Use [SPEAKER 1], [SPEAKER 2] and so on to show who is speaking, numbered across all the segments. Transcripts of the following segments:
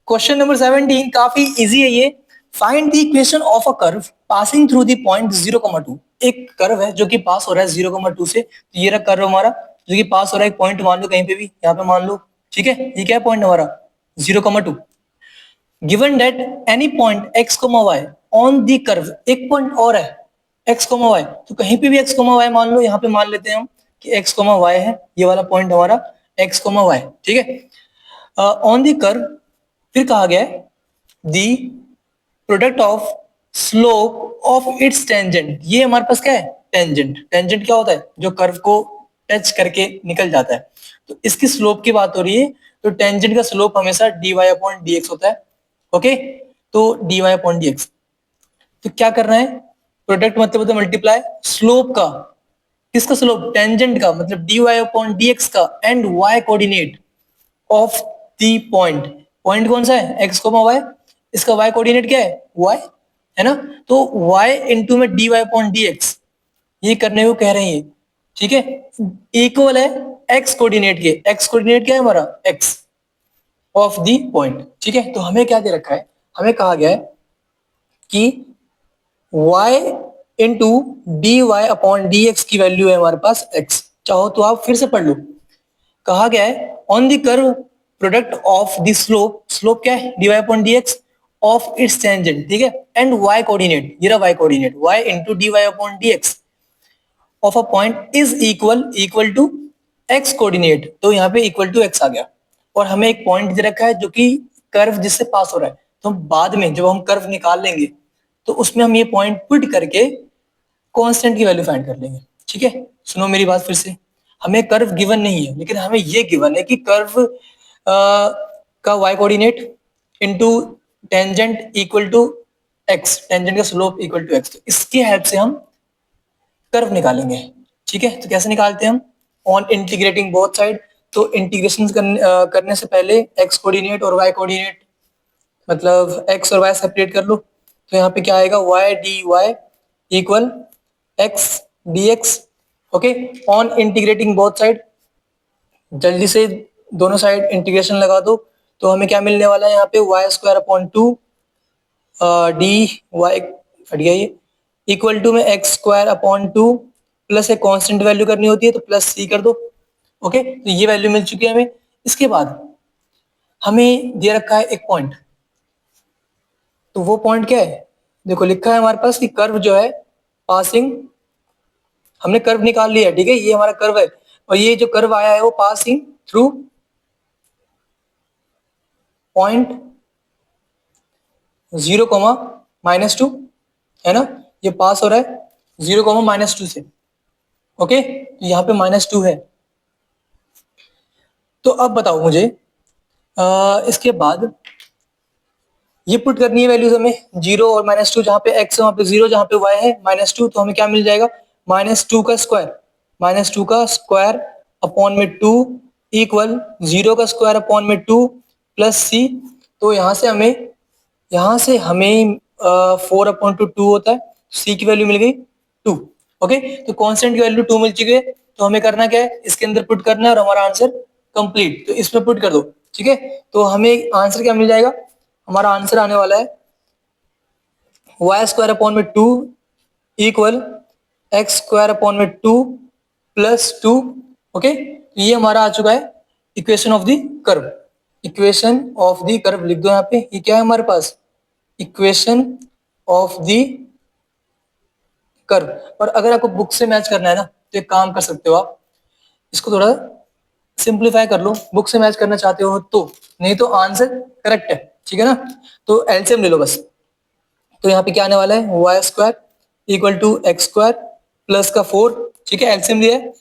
[SPEAKER 1] Question number 17 काफी easy है ये। Find the equation of a curve passing through the point 0,2। एक curve है जो कि पास हो रहा है 0,2 से। तो ये रहा कर्व हमारा जो कि पास हो रहा है, एक पॉइंट मान लो कहीं पे भी, यहाँ पे मान लो, ठीक है। ये क्या है पॉइंट हमारा 0,2। Given that any point x, y on the curve, एक पॉइंट और है x, y, तो कहीं पे भी x, y मान लो, यहाँ पे मान लेते हैं हम कि x, y है, ये वाला पॉइंट हमारा x, y, ठीक है। ऑन द कर्व फिर कहा गया है the product of slope of its tangent. ये हमारे पास क्या है टेंजेंट। टेंजेंट क्या होता है जो कर्व को टच करके निकल जाता है। तो इसकी स्लोप की बात हो रही है, तो टेंजेंट का स्लोप हमेशा dy/dx होता है। ओके, तो dy/dx। तो क्या करना है, प्रोडक्ट मतलब होता है मल्टीप्लाई स्लोप का, किसका स्लोप टेंजेंट का, मतलब dy/dx का and y coordinate of the point. Point कौन सा है x, y, इसका y कोऑर्डिनेट क्या है y, है ना। तो y इंटू में dy/dx ये करने को कह रहे हैं, ठीक है। इक्वल है x कोऑर्डिनेट के, x कोऑर्डिनेट क्या है हमारा x ऑफ दी पॉइंट, ठीक है। तो हमें क्या दे रखा है, हमें कहा गया है कि y इंटू dy/dx की वैल्यू है हमारे पास x। चाहो तो आप फिर से पढ़ लो। कहा गया है on the curve product of the slope, slope क्या है dy/dx ऑफ इट्स टेंजेंट, ठीक है, एंड y कोऑर्डिनेट, ये रहा y coordinate, y into dy/dx of a point is equal to x coordinate. तो यहाँ पे इक्वल टू x आ गया, और हमें एक पॉइंट दे रखा है जो कि कर्व जिससे पास हो रहा है। तो हम बाद में जब हम कर्व निकाल लेंगे तो उसमें हम ये पॉइंट पुट करके कांस्टेंट की वैल्यू फाइंड कर लेंगे, ठीक है। सुनो मेरी बात फिर से, हमें कर्व गिवन नहीं है, लेकिन हमें ये गिवन है कि कर्व का y coordinate into tangent equal to x, tangent का स्लोप इक्वल टू x। तो इसकी हेल्प से हम कर्व निकालेंगे, ठीक है। तो कैसे निकालते हैं हम, ऑन इंटीग्रेटिंग बोथ साइड। तो इंटीग्रेशन करने से पहले x कोऑर्डिनेट और y कोऑर्डिनेट, मतलब x और y सेपरेट कर लो। तो यहाँ पे क्या आएगा y dy equal x dx। Okay, on integrating both side, जल्दी से दोनों साइड इंटीग्रेशन लगा दो। तो हमें क्या मिलने वाला है यहाँ पे y² डी वाई हट गया ये, इक्वल टू में x² प्लस एक कांस्टेंट वैल्यू करनी होती है तो प्लस c कर दो। ओके, तो ये वैल्यू मिल चुकी है हमें। इसके बाद हमें दे रखा है एक पॉइंट, तो वो पॉइंट क्या है, देखो लिखा है हमारे पास कि कर्व जो है पासिंग, हमने कर्व निकाल लिया है, ठीक है, ये हमारा कर्व है, और ये जो कर्व आया है वो पासिंग थ्रू पॉइंट 0,-2, है ना। ये पास हो रहा है 0,-2 से। ओके, तो यहाँ पे -2 है। तो अब बताओ मुझे इसके बाद ये पुट करनी है वैल्यूज हमें, 0 और -2, जहाँ पे x है वहाँ पे 0, जहाँ पे y है -2, तो हमें क्या मिल जाएगा -2 का स्क्वायर अपॉन में 2 इक्वल 0 का स्क्वायर अपॉन में 2 प्लस c। तो यहाँ से हमें 4/2 होता है, c की वैल्यू मिल गई 2। ओके, तो कांस्टेंट की वैल्यू 2 मिल चुकी है। तो हमें करना क्या है, इसके अंदर पुट करना है और हमारा आंसर कंप्लीट। तो इसमें पुट कर दो, ठीक है। तो हमें आंसर क्या मिल जाएगा, हमारा आंसर आने वाला है y² 2 equal x² 2 plus 2। Okay, तो ये हमारा आ चुका है equation of the curve. Equation of the curve लिख दो यहाँ पे, ये क्या है हमारे पास इक्वेशन ऑफ द कर्व। और अगर आपको बुक से मैच करना है ना तो एक काम कर सकते हो आप, इसको थोड़ा सिंप्लीफाई कर लो, बुक से मैच करना चाहते हो तो, नहीं तो आंसर करेक्ट है, ठीक है ना। तो एलसीएम ले लो बस। तो यहाँ पे क्या आने वाला है y² equal to x² plus का 4, ठीक है, एलसीएम लिया है।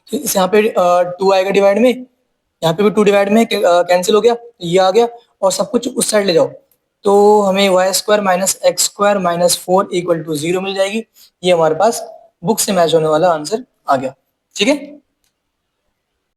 [SPEAKER 1] तो इस यहाँ पे 2 आएगा डिवाइड में, यहाँ पे भी 2 डिवाइड में कैंसिल हो गया, ये आ गया, और सब कुछ उस साइड ले जाओ। तो हमें y² minus x² minus 4 equal to 0 मिल जाएगी। ये हमारे पास बुक से मैच होने वाला आंसर आ गया, ठीक है।